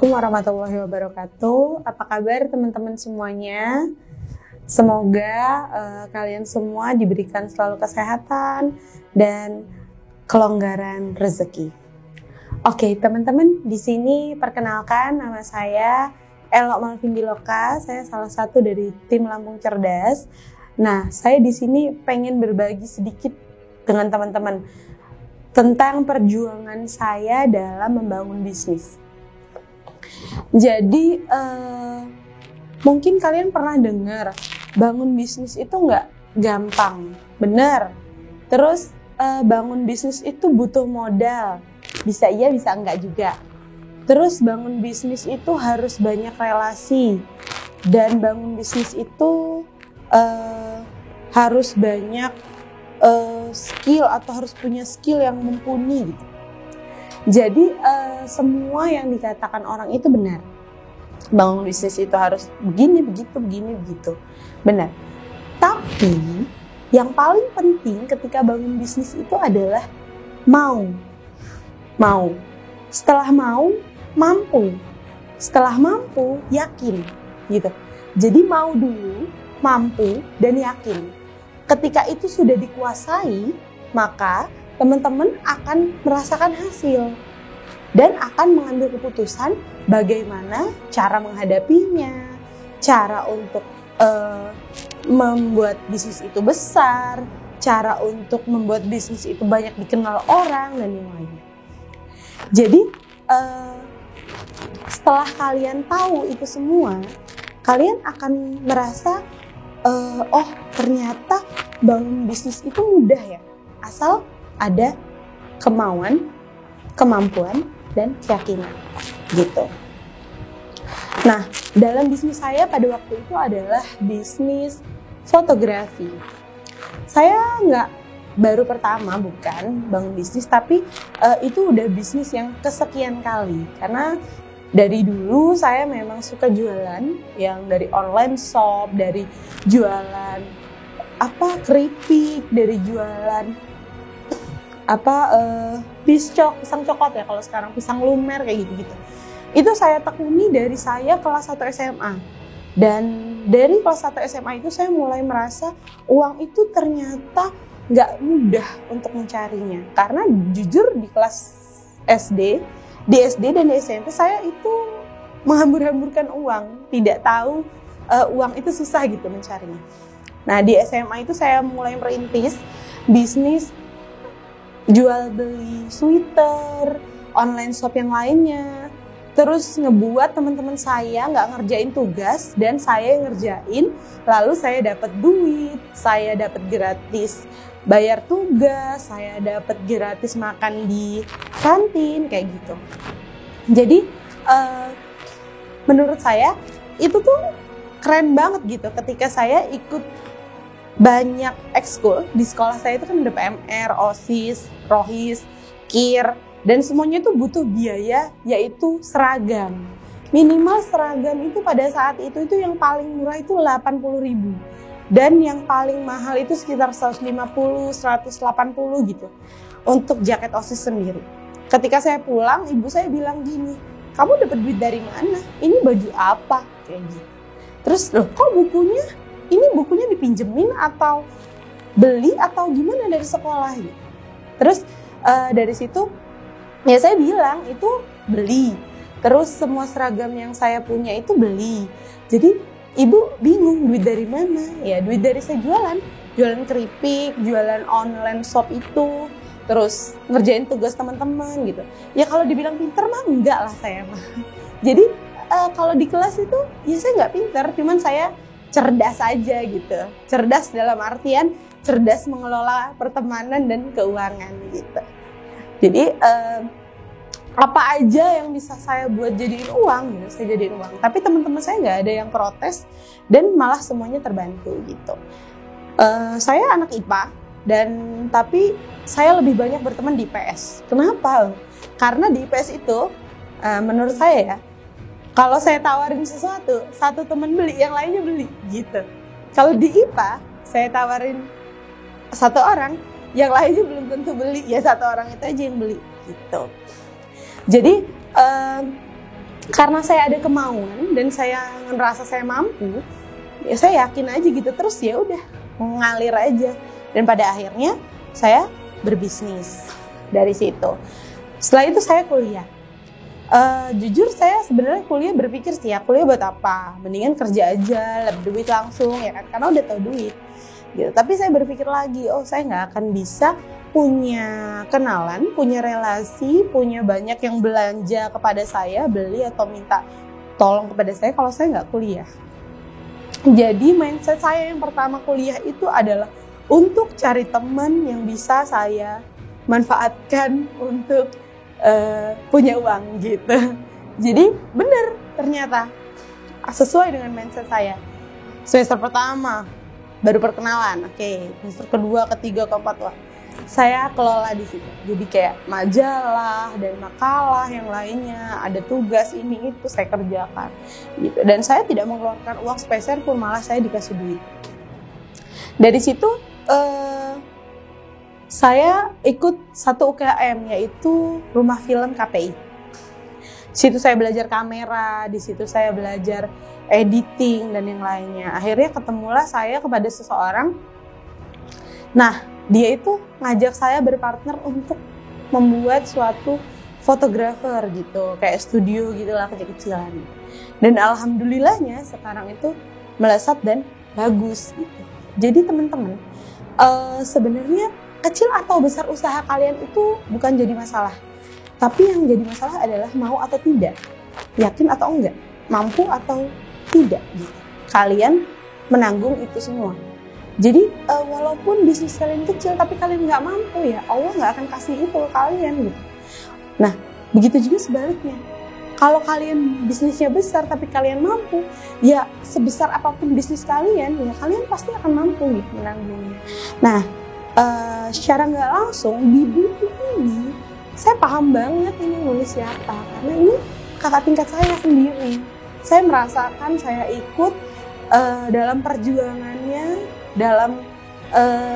Assalamualaikum warahmatullahi wabarakatuh. Apa kabar teman-teman semuanya? Semoga kalian semua diberikan selalu kesehatan dan kelonggaran rezeki. Oke, teman-teman, di sini perkenalkan nama saya Elok Malvindiloka. Saya salah satu dari tim Lampung Cerdas. Nah, saya di sini pengen berbagi sedikit dengan teman-teman tentang perjuangan saya dalam membangun bisnis. Jadi mungkin kalian pernah dengar bangun bisnis itu nggak gampang, bener. Terus bangun bisnis itu butuh modal, bisa iya bisa enggak juga. Terus bangun bisnis itu harus banyak relasi, dan bangun bisnis itu harus banyak skill atau harus punya skill yang mumpuni gitu. Jadi semua yang dikatakan orang itu benar. Bangun bisnis itu harus begini, begitu. Benar. Tapi yang paling penting ketika bangun bisnis itu adalah mau. Setelah mau, mampu. Setelah mampu, yakin gitu. Jadi mau dulu, mampu, dan yakin. Ketika itu sudah dikuasai, maka teman-teman akan merasakan hasil dan akan mengambil keputusan bagaimana cara menghadapinya, cara untuk membuat bisnis itu besar, cara untuk membuat bisnis itu banyak dikenal orang, dan yang lainnya. Jadi setelah kalian tahu itu semua, kalian akan merasa oh ternyata bangun bisnis itu mudah ya, asal ada kemauan, kemampuan, dan keyakinan gitu. Nah, dalam bisnis saya pada waktu itu adalah bisnis fotografi. Saya nggak baru pertama bukan bangun bisnis, tapi itu udah bisnis yang kesekian kali. Karena dari dulu saya memang suka jualan, yang dari online shop, dari jualan keripik, dari jualan pisang cokot ya, kalau sekarang pisang lumer kayak gitu-gitu. Itu saya tekuni dari saya kelas 1 SMA. Dan dari kelas 1 SMA itu saya mulai merasa uang itu ternyata nggak mudah untuk mencarinya. Karena jujur di kelas SD dan di SMP saya itu menghambur-hamburkan uang, tidak tahu uang itu susah gitu mencarinya. Nah, di SMA itu saya mulai merintis bisnis jual beli sweater, online shop yang lainnya. Terus ngebuat teman-teman saya nggak ngerjain tugas dan saya ngerjain, lalu saya dapat duit, saya dapat gratis bayar tugas, saya dapat gratis makan di kantin kayak gitu. Jadi menurut saya itu tuh keren banget gitu ketika saya ikut banyak ekskul. Di sekolah saya itu kan ada PMR, OSIS, ROHIS, KIR, dan semuanya itu butuh biaya, yaitu seragam. Minimal seragam itu pada saat itu yang paling murah itu 80.000, dan yang paling mahal itu sekitar 150, 180 gitu untuk jaket OSIS sendiri. Ketika saya pulang, ibu saya bilang gini, "Kamu dapat duit dari mana? Ini baju apa?" kayak gitu. Terus, "Loh, kok bukunya dipinjemin atau beli atau gimana dari sekolah?" gitu. Terus dari situ ya saya bilang itu beli. Terus semua seragam yang saya punya itu beli. Jadi ibu bingung duit dari mana? Ya duit dari saya jualan keripik, jualan online shop itu, terus ngerjain tugas teman-teman gitu. Ya kalau dibilang pinter mah enggak lah saya mah. Jadi kalau di kelas itu ya saya nggak pinter, cuman saya cerdas aja gitu. Cerdas dalam artian cerdas mengelola pertemanan dan keuangan gitu. Jadi apa aja yang bisa saya buat jadiin uang gitu, saya jadiin uang. Tapi teman-teman saya nggak ada yang protes dan malah semuanya terbantu gitu. Saya anak IPA tapi saya lebih banyak berteman di IPS. Kenapa? Karena di IPS itu menurut saya ya, kalau saya tawarin sesuatu, satu teman beli, yang lainnya beli, gitu. Kalau di IPA, saya tawarin satu orang, yang lainnya belum tentu beli, ya satu orang itu aja yang beli, gitu. Jadi karena saya ada kemauan dan saya ngerasa saya mampu, ya saya yakin aja gitu, terus ya udah mengalir aja. Dan pada akhirnya saya berbisnis dari situ. Setelah itu saya kuliah. Jujur saya sebenarnya kuliah berpikir sih ya, kuliah buat apa? Mendingan kerja aja, dapat duit langsung ya kan, karena udah tahu duit. Gitu. Tapi saya berpikir lagi, oh saya nggak akan bisa punya kenalan, punya relasi, punya banyak yang belanja kepada saya, beli atau minta tolong kepada saya kalau saya nggak kuliah. Jadi mindset saya yang pertama kuliah itu adalah untuk cari teman yang bisa saya manfaatkan untuk punya uang gitu. Jadi bener ternyata sesuai dengan mindset saya. Semester pertama baru perkenalan, oke. Semester kedua, ketiga, keempat, wah, saya kelola di situ. Jadi kayak majalah dan makalah yang lainnya, ada tugas ini itu saya kerjakan gitu. Dan saya tidak mengeluarkan uang sepeser pun, malah saya dikasih duit. Dari situ saya ikut satu UKM, yaitu Rumah Film KPI. Di situ saya belajar kamera, di situ saya belajar editing dan yang lainnya. Akhirnya ketemulah saya kepada seseorang. Nah, dia itu ngajak saya berpartner untuk membuat suatu fotografer gitu, kayak studio gitulah kecil-kecilan. Dan alhamdulillahnya sekarang itu melesat dan bagus gitu. Jadi teman-teman, sebenarnya kecil atau besar usaha kalian itu bukan jadi masalah. Tapi yang jadi masalah adalah mau atau tidak, yakin atau enggak, mampu atau tidak gitu. Kalian menanggung itu semua. Jadi walaupun bisnis kalian kecil tapi kalian nggak mampu, ya Allah nggak akan kasih itu ke kalian gitu. Nah, begitu juga sebaliknya. Kalau kalian bisnisnya besar tapi kalian mampu, ya sebesar apapun bisnis kalian, ya kalian pasti akan mampu gitu menanggungnya. Nah, secara nggak langsung di buku ini saya paham banget ini nulis siapa, karena ini kakak tingkat saya sendiri. Saya merasakan saya ikut dalam perjuangannya, dalam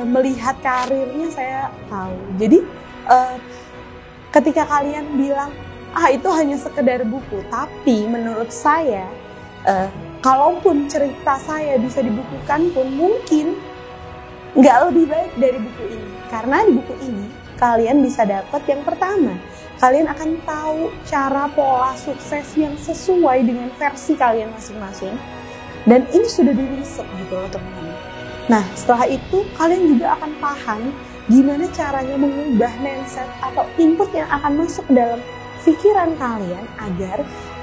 melihat karirnya, saya tahu. Jadi ketika kalian bilang itu hanya sekedar buku, tapi menurut saya kalaupun cerita saya bisa dibukukan pun mungkin nggak lebih baik dari buku ini. Karena di buku ini kalian bisa dapat yang pertama, kalian akan tahu cara pola sukses yang sesuai dengan versi kalian masing-masing. Dan ini sudah diriset gitu loh teman-teman. Nah, setelah itu kalian juga akan paham gimana caranya mengubah mindset atau input yang akan masuk ke dalam pikiran kalian agar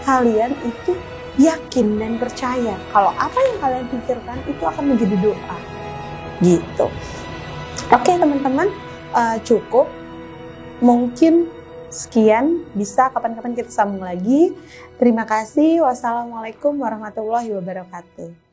kalian itu yakin dan percaya kalau apa yang kalian pikirkan itu akan menjadi doa. Gitu. Oke teman-teman, cukup. Mungkin sekian, bisa kapan-kapan kita sambung lagi. Terima kasih. Wassalamualaikum warahmatullahi wabarakatuh.